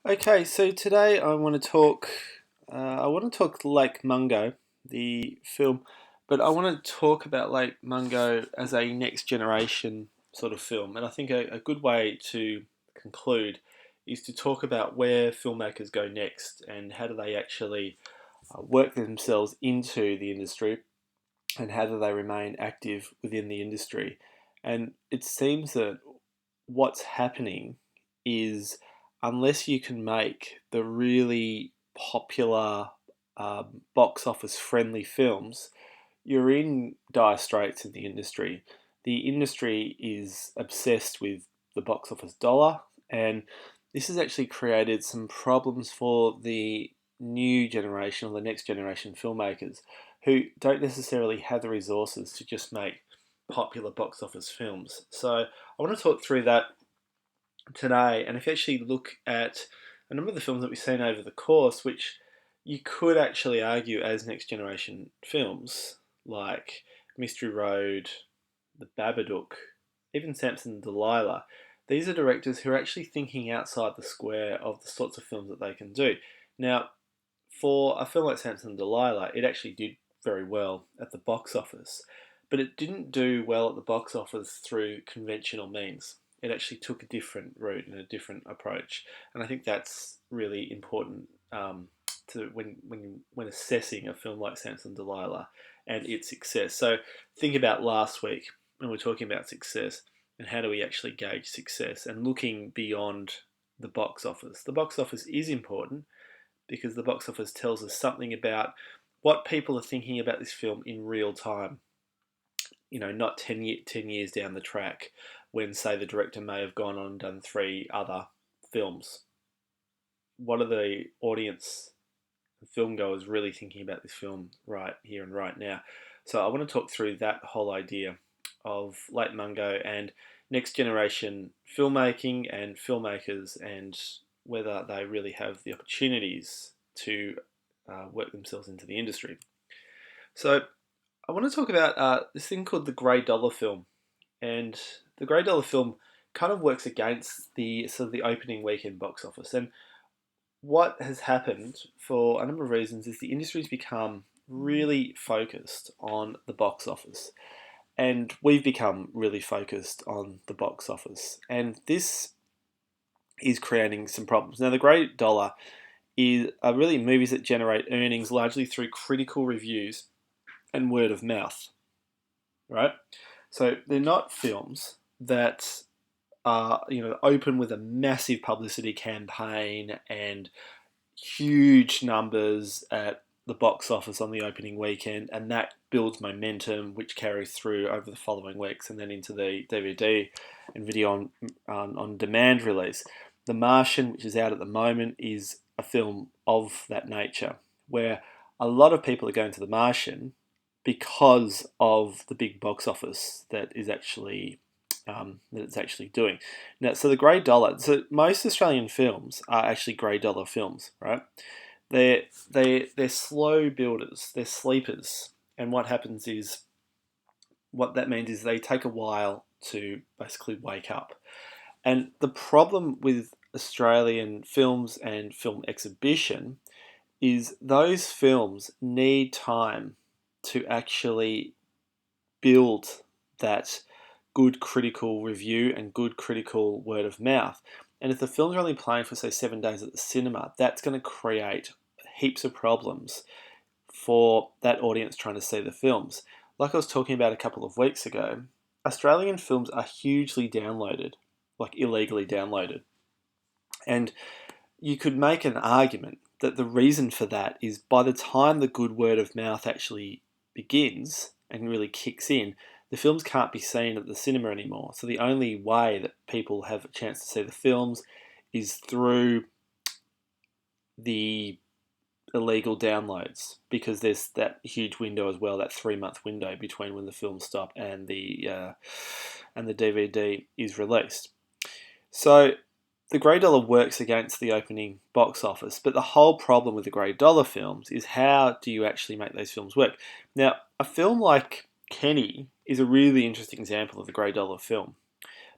Okay, so today I want to talk. I want to talk Lake Mungo, the film, but I want to talk about Lake Mungo as a next generation sort of film. And I think a good way to conclude is to talk about where filmmakers go next and how do they actually work themselves into the industry and how do they remain active within the industry. And it seems that what's happening is unless you can make the really popular box office friendly films, you're in dire straits in the industry. The industry is obsessed with the box office dollar, and this has actually created some problems for the new generation or the next generation filmmakers who don't necessarily have the resources to just make popular box office films. So I want to talk through that today. And if you actually look at a number of the films that we've seen over the course, which you could actually argue as next generation films, like Mystery Road, The Babadook, even Samson and Delilah, these are directors who are actually thinking outside the square of the sorts of films that they can do. Now, for a film like Samson and Delilah, it actually did very well at the box office, but it didn't do well at the box office through conventional means. It actually took a different route and a different approach, and I think that's really important to when assessing a film like Samson and Delilah and its success. So think about last week when we're talking about success and how do we actually gauge success and looking beyond the box office. The box office is important because the box office tells us something about what people are thinking about this film in real time. You know, not 10 years down the track when, say, the director may have gone on and done three other films. What are the audience, the film goers, really thinking about this film right here and right now? So I want to talk through that whole idea of Late Mungo and next generation filmmaking and filmmakers and whether they really have the opportunities to work themselves into the industry. So I want to talk about this thing called the grey dollar film, and the grey dollar film kind of works against the sort of the opening weekend box office. And what has happened for a number of reasons is the industry's become really focused on the box office, and we've become really focused on the box office, and this is creating some problems. Now, the grey dollar are really movies that generate earnings largely through critical reviews and word of mouth, right? So they're not films that are, open with a massive publicity campaign and huge numbers at the box office on the opening weekend, and that builds momentum, which carries through over the following weeks and then into the DVD and video on demand release. The Martian, which is out at the moment, is a film of that nature, where a lot of people are going to The Martian because of the big box office that it's actually doing. Now, so the grey dollar. So most Australian films are actually grey dollar films, right? They're slow builders. They're sleepers, and what that means is they take a while to basically wake up. And the problem with Australian films and film exhibition is those films need time to actually build that good critical review and good critical word of mouth. And if the films are only playing for, say, 7 days at the cinema, that's going to create heaps of problems for that audience trying to see the films. Like I was talking about a couple of weeks ago, Australian films are hugely downloaded, like illegally downloaded. And you could make an argument that the reason for that is by the time the good word of mouth actually begins and really kicks in, the films can't be seen at the cinema anymore. So the only way that people have a chance to see the films is through the illegal downloads, because there's that huge window as well, that 3 month window between when the films stop and the DVD is released. So the grey dollar works against the opening box office, but the whole problem with the grey dollar films is how do you actually make those films work? Now, a film like Kenny is a really interesting example of the grey dollar film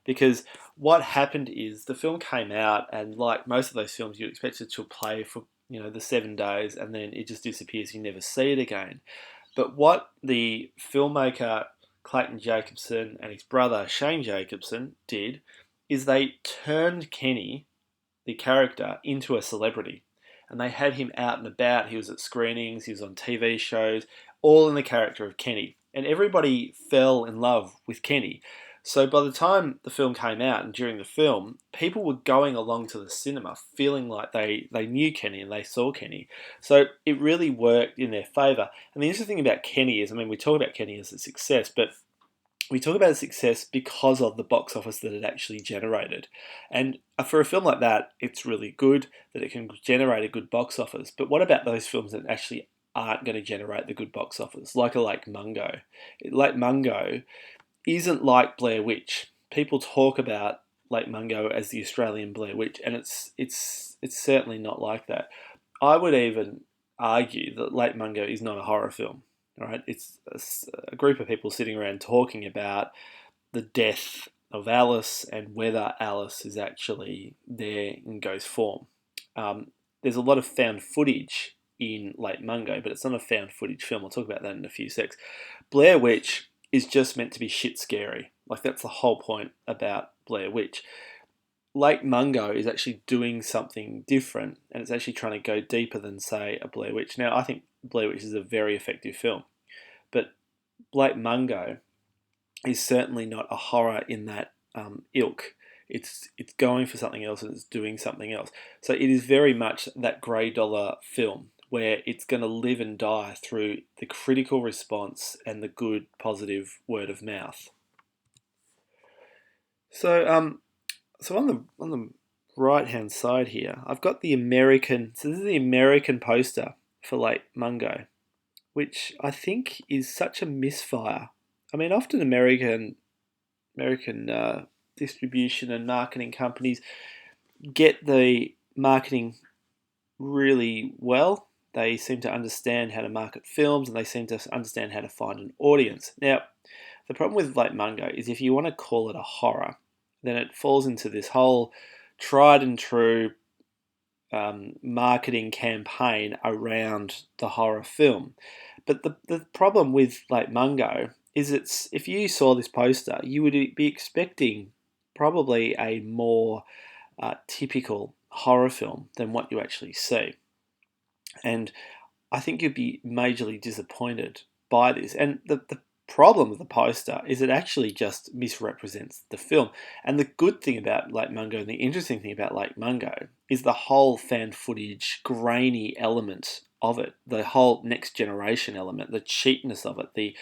because what happened is the film came out, and like most of those films, you expect it to play for the 7 days, and then it just disappears. You never see it again. But what the filmmaker Clayton Jacobson and his brother Shane Jacobson did is they turned Kenny, the character, into a celebrity. And they had him out and about. He was at screenings, he was on TV shows, all in the character of Kenny. And everybody fell in love with Kenny. So by the time the film came out and during the film, people were going along to the cinema feeling like they knew Kenny and they saw Kenny. So it really worked in their favour. And the interesting thing about Kenny is, I mean, we talk about Kenny as a success, but we talk about success because of the box office that it actually generated. And for a film like that, it's really good that it can generate a good box office. But what about those films that actually aren't going to generate the good box office, like a Lake Mungo? Lake Mungo isn't like Blair Witch. People talk about Lake Mungo as the Australian Blair Witch, and it's certainly not like that. I would even argue that Lake Mungo is not a horror film. All right, it's a group of people sitting around talking about the death of Alice and whether Alice is actually there in ghost form. There's a lot of found footage in Lake Mungo, but it's not a found footage film. I'll talk about that in a few secs. Blair Witch is just meant to be shit scary. Like, that's the whole point about Blair Witch. Lake Mungo is actually doing something different, and it's actually trying to go deeper than, say, a Blair Witch. Now, I think Blair Witch is a very effective film, but Lake Mungo is certainly not a horror in that ilk. It's going for something else, and it's doing something else. So it is very much that grey dollar film where it's going to live and die through the critical response and the good, positive word of mouth. So so on the right hand side here, I've got the American. So this is the American poster for Lake Mungo, which I think is such a misfire. I mean, often American distribution and marketing companies get the marketing really well. They seem to understand how to market films, and they seem to understand how to find an audience. Now, the problem with Lake Mungo is if you want to call it a horror, then it falls into this whole tried and true marketing campaign around the horror film. But the problem with Lake Mungo is if you saw this poster, you would be expecting probably a more typical horror film than what you actually see. And I think you'd be majorly disappointed by this. And the problem with the poster is it actually just misrepresents the film. And the good thing about Lake Mungo and the interesting thing about Lake Mungo is the whole fan footage, grainy element of it, the whole next generation element, the cheapness of it,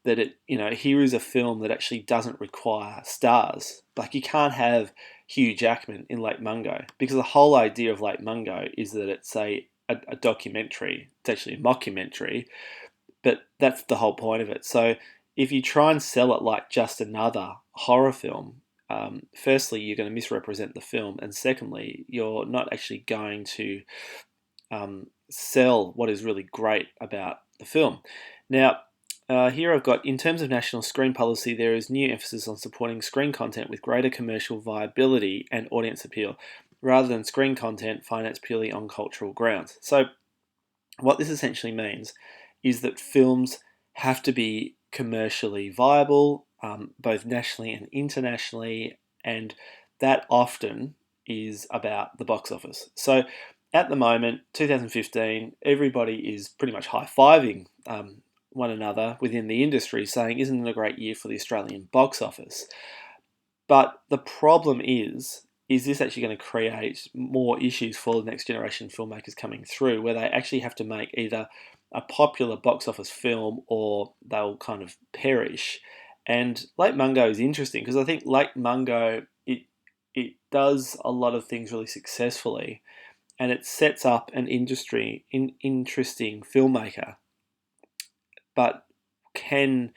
that it, here is a film that actually doesn't require stars. Like, you can't have Hugh Jackman in Lake Mungo because the whole idea of Lake Mungo is that it's a documentary. It's actually a mockumentary, but that's the whole point of it. So if you try and sell it like just another horror film, firstly, you're going to misrepresent the film, and secondly, you're not actually going to sell what is really great about the film. Now, here I've got, in terms of national screen policy, there is new emphasis on supporting screen content with greater commercial viability and audience appeal, rather than screen content financed purely on cultural grounds. So what this essentially means is that films have to be commercially viable, both nationally and internationally, and that often is about the box office. So at the moment, 2015, everybody is pretty much high-fiving one another within the industry, saying, isn't it a great year for the Australian box office? But the problem is this actually going to create more issues for the next generation filmmakers coming through, where they actually have to make either a popular box office film or they'll kind of perish? And Lake Mungo is interesting because I think Lake Mungo, it does a lot of things really successfully, and it sets up an interesting filmmaker. But can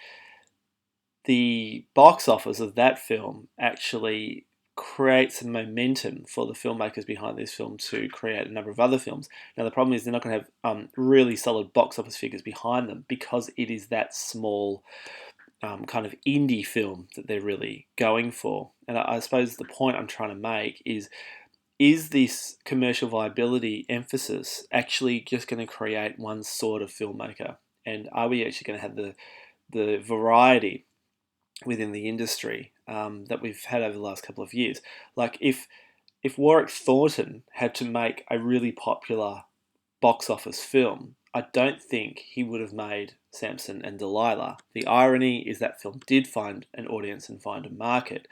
the box office of that film actually create some momentum for the filmmakers behind this film to create a number of other films? Now, the problem is they're not going to have really solid box office figures behind them because it is that small kind of indie film that they're really going for. And I suppose the point I'm trying to make is this commercial viability emphasis actually just going to create one sort of filmmaker? And are we actually going to have the variety within the industry that we've had over the last couple of years? Like if Warwick Thornton had to make a really popular box office film, I don't think he would have made Samson and Delilah. The irony is that film did find an audience and find a market,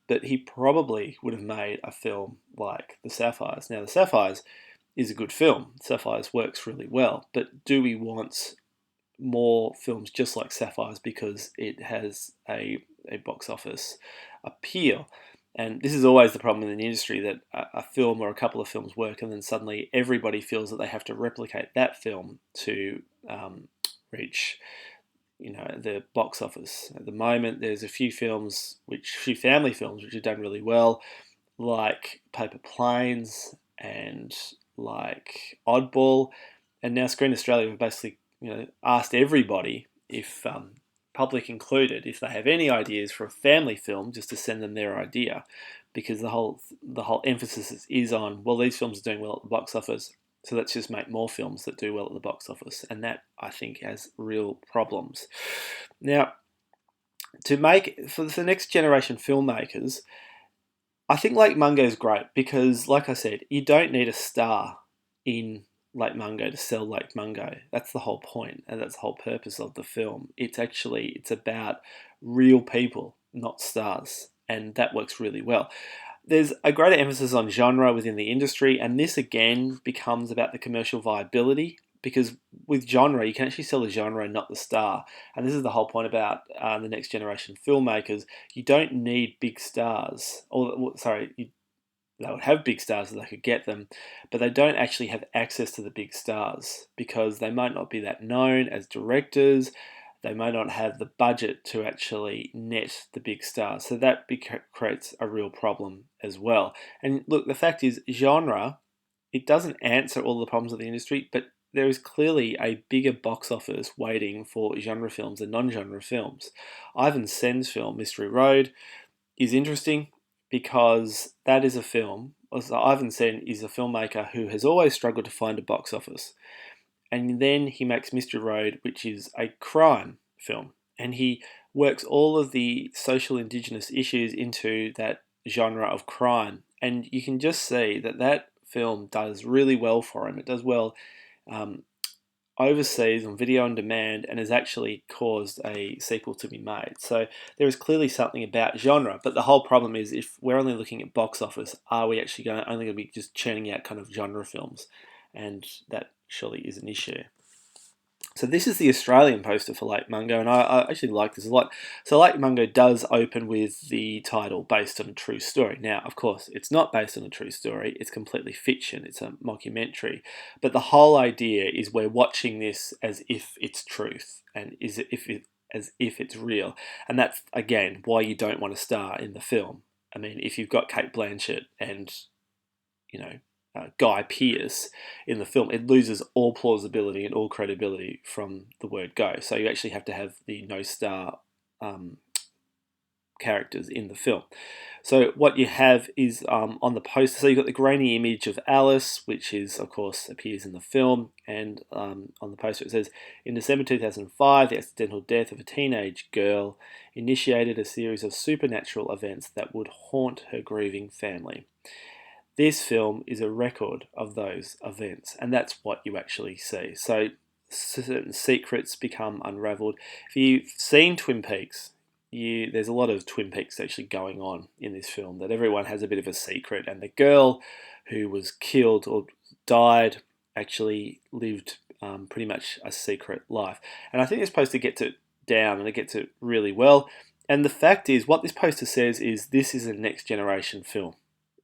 but he probably would have made a film like The Sapphires. Now, The Sapphires is a good film. Sapphires works really well, but do we want more films just like Sapphires because it has a box office appeal? And this is always the problem in the industry, that a film or a couple of films work and then suddenly everybody feels that they have to replicate that film to reach the box office. At the moment, there's a few family films which have done really well, like Paper Planes and like Oddball, and now Screen Australia have basically asked everybody, if public included, if they have any ideas for a family film, just to send them their idea, because the whole emphasis is on, well, these films are doing well at the box office, so let's just make more films that do well at the box office. And that, I think, has real problems. Now, to make for the next generation filmmakers, I think Lake Mungo is great because, like I said, you don't need a star in Lake Mungo to sell Lake Mungo. That's the whole point, and that's the whole purpose of the film. It's about real people, not stars, and that works really well. There's a greater emphasis on genre within the industry, and this again becomes about the commercial viability, because with genre, you can actually sell the genre, not the star. And this is the whole point about the next generation filmmakers. You don't need big stars, they would have big stars if they could get them, but they don't actually have access to the big stars because they might not be that known as directors. They may not have the budget to actually net the big stars. So that creates a real problem as well. And look, the fact is, genre, it doesn't answer all the problems of the industry, but there is clearly a bigger box office waiting for genre films than non-genre films. Ivan Sen's film, Mystery Road, is interesting because that is a film. Ivan Sen is a filmmaker who has always struggled to find a box office. And then he makes Mystery Road, which is a crime film. And he works all of the social indigenous issues into that genre of crime. And you can just see that film does really well for him. It does well overseas on video on demand and has actually caused a sequel to be made. So there is clearly something about genre, but the whole problem is, if we're only looking at box office, are we actually only going to be just churning out kind of genre films? And that surely is an issue. So this is the Australian poster for Lake Mungo, and I actually like this a lot. So Lake Mungo does open with the title, based on a true story. Now, of course, it's not based on a true story. It's completely fiction. It's a mockumentary. But the whole idea is we're watching this as if it's truth, and as if it's real. And that's, again, why you don't want to star in the film. I mean, if you've got Cate Blanchett and, Guy Pearce in the film, it loses all plausibility and all credibility from the word go. So you actually have to have the no star characters in the film. So what you have is on the poster, so you've got the grainy image of Alice, which is, of course, appears in the film, and on the poster it says, in December 2005, the accidental death of a teenage girl initiated a series of supernatural events that would haunt her grieving family. This film is a record of those events, and that's what you actually see. So certain secrets become unraveled. If you've seen Twin Peaks, there's a lot of Twin Peaks actually going on in this film, that everyone has a bit of a secret, and the girl who was killed or died actually lived pretty much a secret life. And I think this poster gets it down, and it gets it really well. And the fact is, what this poster says is this is a next generation film,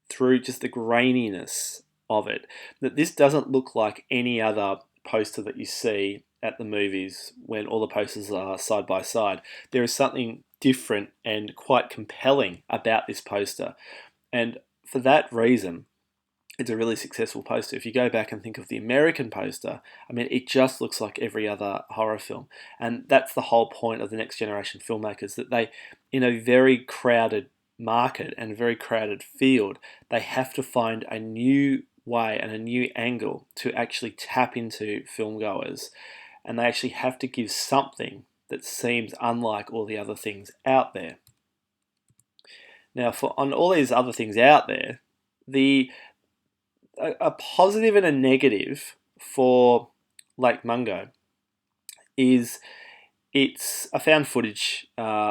through just the graininess of it, that this doesn't look like any other poster that you see at the movies when all the posters are side by side. There is something different and quite compelling about this poster. And for that reason, it's a really successful poster. If you go back and think of the American poster, I mean, it just looks like every other horror film. And that's the whole point of the next generation filmmakers, that they, in a very crowded market and a very crowded field, they have to find a new way and a new angle to actually tap into film goers. And they actually have to give something that seems unlike all the other things out there. Now, for on all these other things out there, the a positive and a negative for Lake Mungo is it's a found footage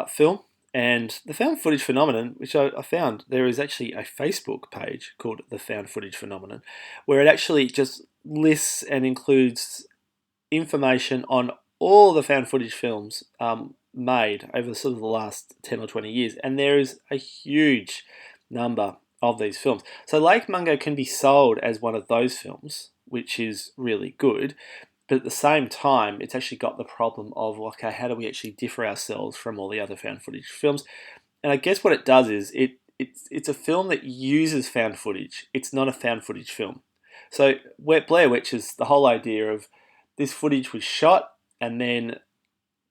film. And the found footage phenomenon, which I found, there is actually a Facebook page called the Found Footage Phenomenon, where it actually just lists and includes information on all the found footage films made over sort of the last 10 or 20 years. And there is a huge number of these films. So Lake Mungo can be sold as one of those films, which is really good. But at the same time, it's actually got the problem of, okay, how do we actually differ ourselves from all the other found footage films? And I guess what it does is it's a film that uses found footage. It's not a found footage film. So Blair Witch is the whole idea of this footage was shot and then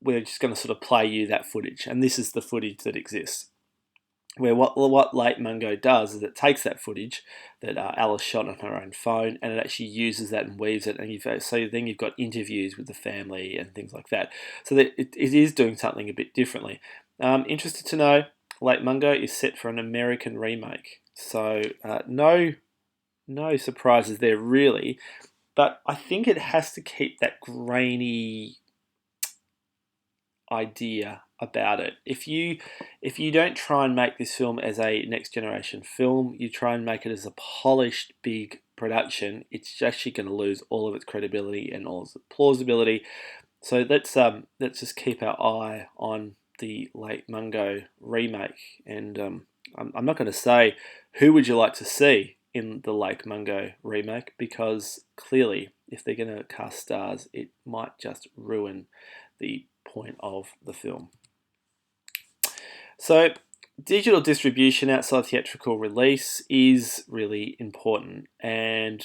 we're just going to sort of play you that footage. And this is the footage that exists. Where what Lake Mungo does is it takes that footage that Alice shot on her own phone and it actually uses that and weaves it, and so then you've got interviews with the family and things like that. So that it is doing something a bit differently. Interested to know, Lake Mungo is set for an American remake, so no surprises there really, but I think it has to keep that grainy idea about it. If you don't try and make this film as a next generation film, you try and make it as a polished big production, it's actually going to lose all of its credibility and all of its plausibility. So let's just keep our eye on the Lake Mungo remake. And I'm not going to say who would you like to see in the Lake Mungo remake, because clearly if they're going to cast stars, it might just ruin the point of the film. So digital distribution outside theatrical release is really important, and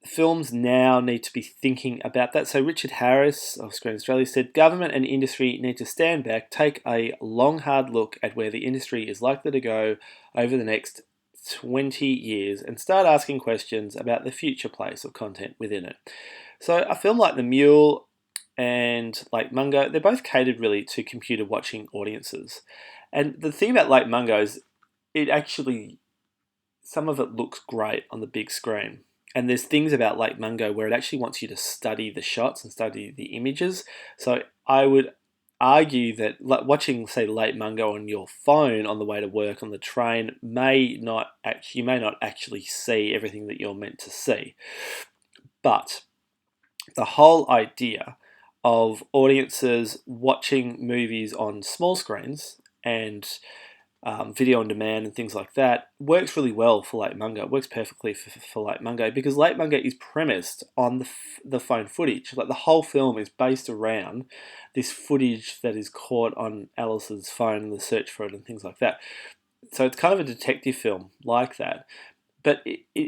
films now need to be thinking about that. So Richard Harris of Screen Australia said, government and industry need to stand back, take a long hard look at where the industry is likely to go over the next 20 years and start asking questions about the future place of content within it. So a film like The Mule and Lake Mungo, they're both catered really to computer watching audiences. And the thing about Lake Mungo is it actually, some of it looks great on the big screen. And there's things about Lake Mungo where it actually wants you to study the shots and study the images. So I would argue that watching, say, Lake Mungo on your phone on the way to work on the train you may not actually see everything that you're meant to see. But the whole idea of audiences watching movies on small screens and video on demand and things like that works really well for Lake Mungo. It works perfectly for Lake Mungo because Lake Mungo is premised on the phone footage. Like the whole film is based around this footage that is caught on Alice's phone and the search for it and things like that. So it's kind of a detective film like that. But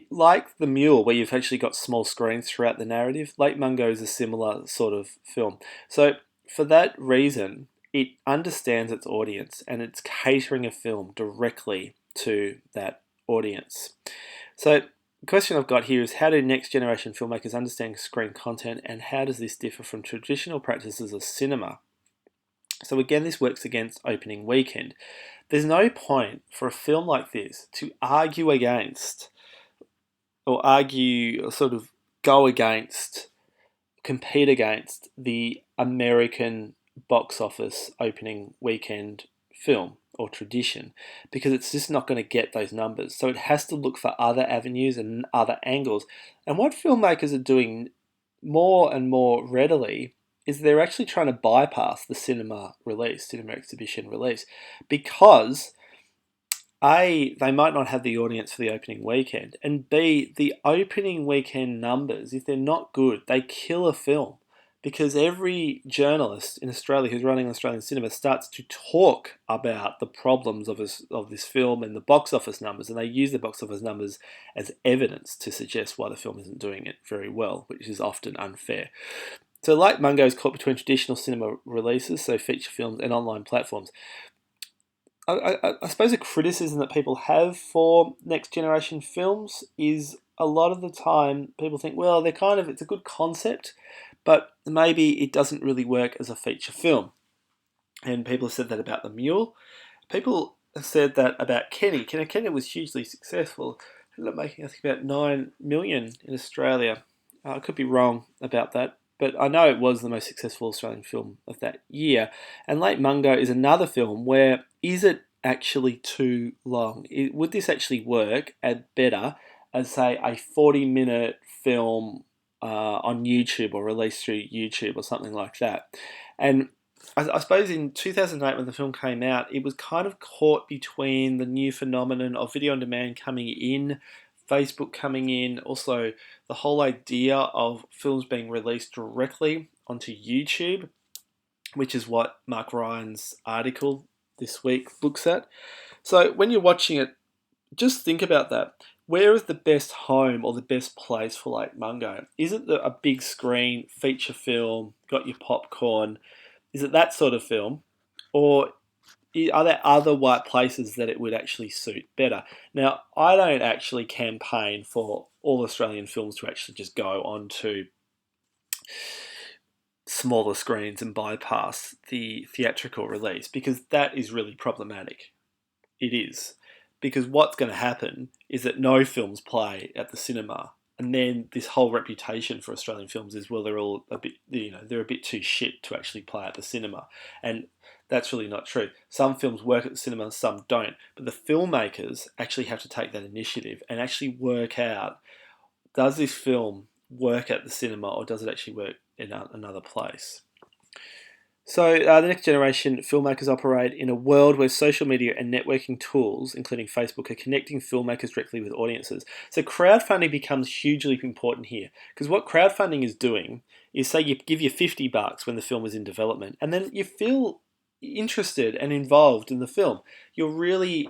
like The Mule, where you've actually got small screens throughout the narrative, Lake Mungo is a similar sort of film. So for that reason, it understands its audience and it's catering a film directly to that audience. So the question I've got here is, how do next generation filmmakers understand screen content, and how does this differ from traditional practices of cinema? So again, this works against opening weekend. There's no point for a film like this to argue against or sort of go against, compete against the American box office opening weekend film or tradition, because it's just not going to get those numbers. So it has to look for other avenues and other angles. And what filmmakers are doing more and more readily is they're actually trying to bypass the cinema exhibition release, because A, they might not have the audience for the opening weekend, and B, the opening weekend numbers, if they're not good, they kill a film. because every journalist in Australia who's running Australian cinema starts to talk about the problems of this film and the box office numbers, and they use the box office numbers as evidence to suggest why the film isn't doing it very well, which is often unfair. So Lake Mungo is caught between traditional cinema releases, so feature films, and online platforms. I suppose a criticism that people have for next generation films is a lot of the time people think, well, it's a good concept, but maybe it doesn't really work as a feature film. And people have said that about The Mule. People have said that about Kenny. Kenny was hugely successful, ended up making I think about 9 million in Australia. I could be wrong about that, but I know it was the most successful Australian film of that year. And Lake Mungo is another film where is it actually too long? Would this actually work at better as, say, a 40-minute film on YouTube or released through YouTube or something like that? And I suppose in 2008 when the film came out, it was kind of caught between the new phenomenon of video on demand coming in, Facebook coming in, also the whole idea of films being released directly onto YouTube, which is what Mark Ryan's article this week looks at. So when you're watching it, just think about that. Where is the best home or the best place for Lake Mungo? Is it a big screen feature film, got your popcorn? Is it that sort of film? Or are there other white places that it would actually suit better? Now, I don't actually campaign for all Australian films to actually just go onto smaller screens and bypass the theatrical release, because that is really problematic. It is. Because what's going to happen is that no films play at the cinema, and then this whole reputation for Australian films is, well, they're all a bit, they're a bit too shit to actually play at the cinema, and that's really not true. Some films work at the cinema, some don't, but the filmmakers actually have to take that initiative and actually work out, does this film work at the cinema or does it actually work in another place? So the next generation filmmakers operate in a world where social media and networking tools, including Facebook, are connecting filmmakers directly with audiences. So crowdfunding becomes hugely important here, because what crowdfunding is doing is, say you give you $50 when the film is in development, and then you feel interested and involved in the film. You're really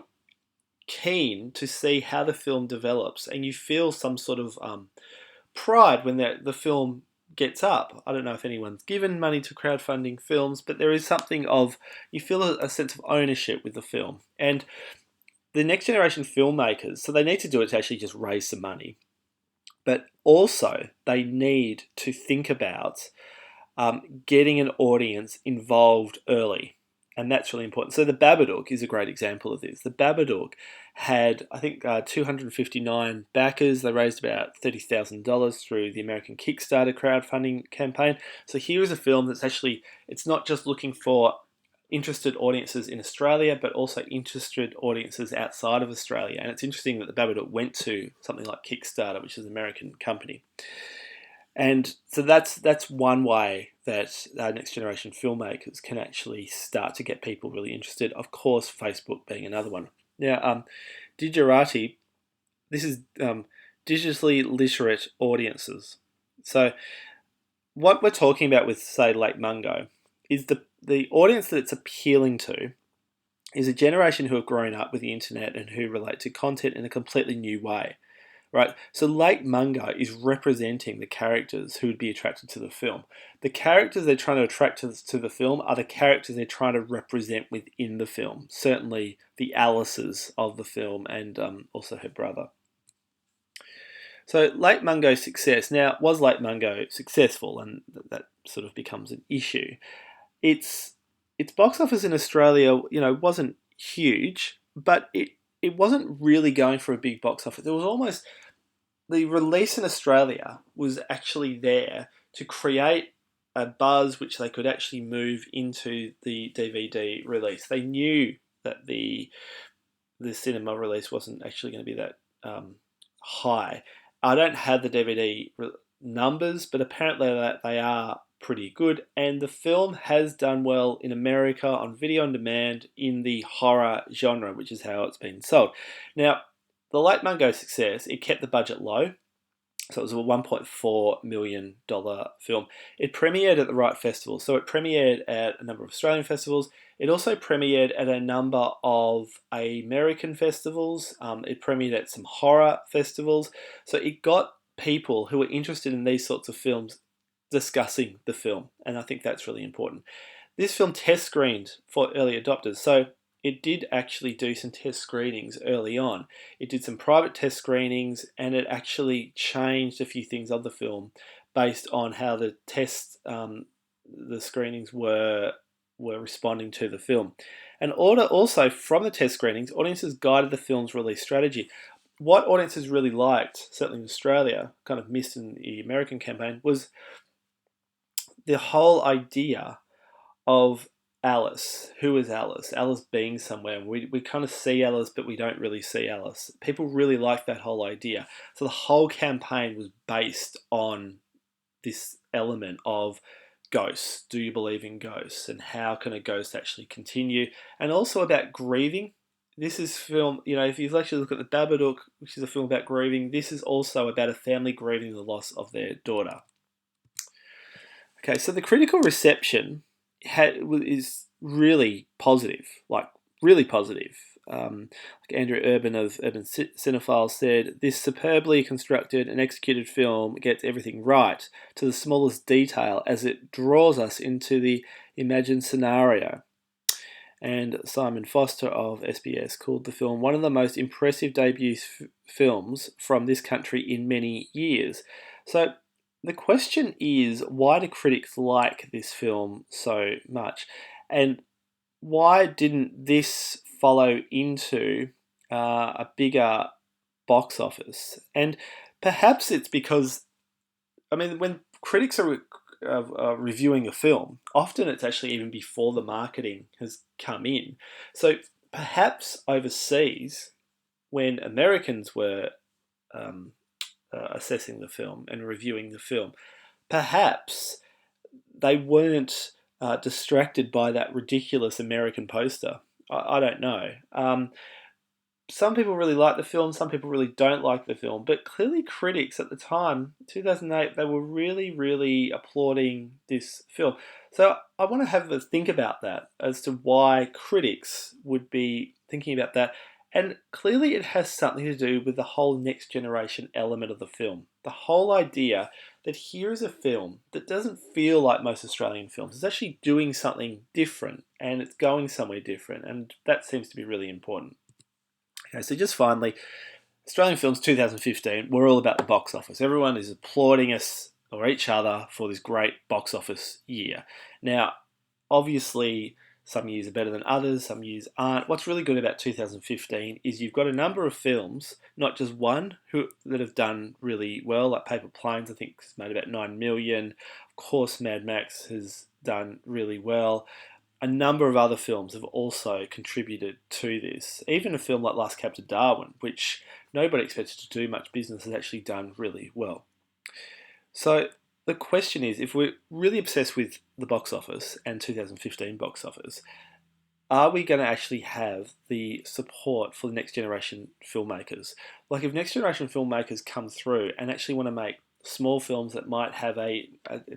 keen to see how the film develops, and you feel some sort of pride when the film gets up. I don't know if anyone's given money to crowdfunding films, but there is something of, you feel a sense of ownership with the film. And the next generation filmmakers, so they need to do it to actually just raise some money, but also they need to think about getting an audience involved early. And that's really important. So the Babadook is a great example of this. The Babadook had, I think, 259 backers. They raised about $30,000 through the American Kickstarter crowdfunding campaign. So here is a film that's actually, it's not just looking for interested audiences in Australia, but also interested audiences outside of Australia. And it's interesting that the Babadook went to something like Kickstarter, which is an American company. And so that's one way that next generation filmmakers can actually start to get people really interested. Of course, Facebook being another one. Now, Digerati, this is digitally literate audiences. So what we're talking about with, say, Lake Mungo is the audience that it's appealing to is a generation who have grown up with the internet and who relate to content in a completely new way. Right, so Lake Mungo is representing the characters who would be attracted to the film. The characters they're trying to attract to the film are the characters they're trying to represent within the film. Certainly the Alices of the film, and also her brother. So Lake Mungo's success. Now, was Lake Mungo successful? And that sort of becomes an issue. Its box office in Australia, wasn't huge, but it wasn't really going for a big box office. It was almost, the release in Australia was actually there to create a buzz which they could actually move into the DVD release. They knew that the cinema release wasn't actually going to be that high. I don't have the DVD numbers, but apparently they are pretty good, and the film has done well in America on video on demand in the horror genre, which is how it's been sold. Now, the Lake Mungo success, it kept the budget low. So it was a $1.4 million film. It premiered at the right festivals. So it premiered at a number of Australian festivals. It also premiered at a number of American festivals. It premiered at some horror festivals. So it got people who were interested in these sorts of films discussing the film. And I think that's really important. This film test screened for early adopters. So it did actually do some test screenings early on. It did some private test screenings, and it actually changed a few things of the film based on how the the screenings were responding to the film. And also from the test screenings, audiences guided the film's release strategy. What audiences really liked, certainly in Australia, kind of missed in the American campaign, was the whole idea of Alice. Who is Alice? Alice being somewhere. We kind of see Alice, but we don't really see Alice. People really like that whole idea. So the whole campaign was based on this element of ghosts. Do you believe in ghosts? And how can a ghost actually continue? And also about grieving. This is film, if you actually look at The Babadook, which is a film about grieving, this is also about a family grieving the loss of their daughter. Okay, so the critical reception is really positive, like really positive. Like Andrew Urban of Urban Cinephile said, this superbly constructed and executed film gets everything right to the smallest detail as it draws us into the imagined scenario. And Simon Foster of SBS called the film one of the most impressive debut films from this country in many years. So the question is, why do critics like this film so much? And why didn't this follow into a bigger box office? And perhaps it's because, when critics are reviewing a film, often it's actually even before the marketing has come in. So perhaps overseas, when Americans were assessing the film and reviewing the film, perhaps they weren't distracted by that ridiculous American poster. I don't know. Some people really like the film, some people really don't like the film, but clearly critics at the time, 2008, they were really, really applauding this film. So I want to have a think about that as to why critics would be thinking about that. And clearly it has something to do with the whole next generation element of the film. The whole idea that here is a film that doesn't feel like most Australian films. It's actually doing something different and it's going somewhere different, and that seems to be really important. Okay, so just finally, Australian films 2015, we're all about the box office. Everyone is applauding us or each other for this great box office year. Now, obviously, some years are better than others, some years aren't. What's really good about 2015 is you've got a number of films, not just one, that have done really well, like Paper Planes, I think, has made about 9 million. Of course, Mad Max has done really well. A number of other films have also contributed to this. Even a film like Last Captain Darwin, which nobody expected to do much business, has actually done really well. So the question is, if we're really obsessed with the box office and 2015 box office, are we going to actually have the support for the next generation filmmakers? Like if next generation filmmakers come through and actually want to make small films that might have a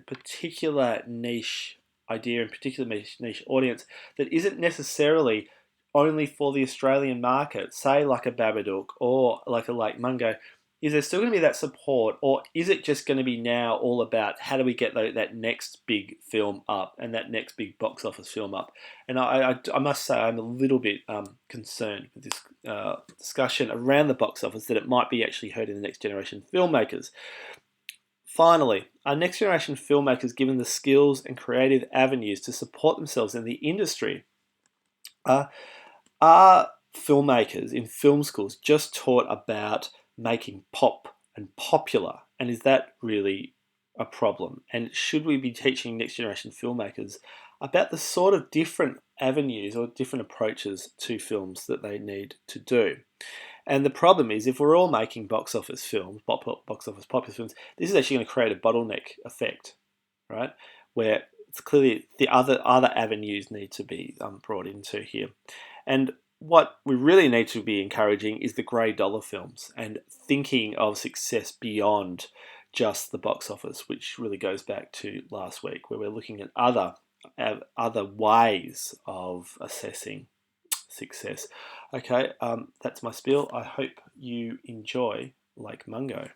particular niche idea and particular niche audience that isn't necessarily only for the Australian market, say like a Babadook or like a Lake Mungo, is there still going to be that support, or is it just going to be now all about how do we get that next big film up and that next big box office film up? And I must say I'm a little bit concerned with this discussion around the box office, that it might be actually hurting the next generation filmmakers. Finally, are next generation filmmakers given the skills and creative avenues to support themselves in the industry? Are filmmakers in film schools just taught about making pop and popular? And is that really a problem? And should we be teaching next generation filmmakers about the sort of different avenues or different approaches to films that they need to do? And the problem is, if we're all making box office films, box office popular films, this is actually going to create a bottleneck effect, right? Where it's clearly the other avenues need to be brought into here. And what we really need to be encouraging is the grey dollar films and thinking of success beyond just the box office, which really goes back to last week, where we're looking at other ways of assessing success. Okay, that's my spiel. I hope you enjoy Lake Mungo.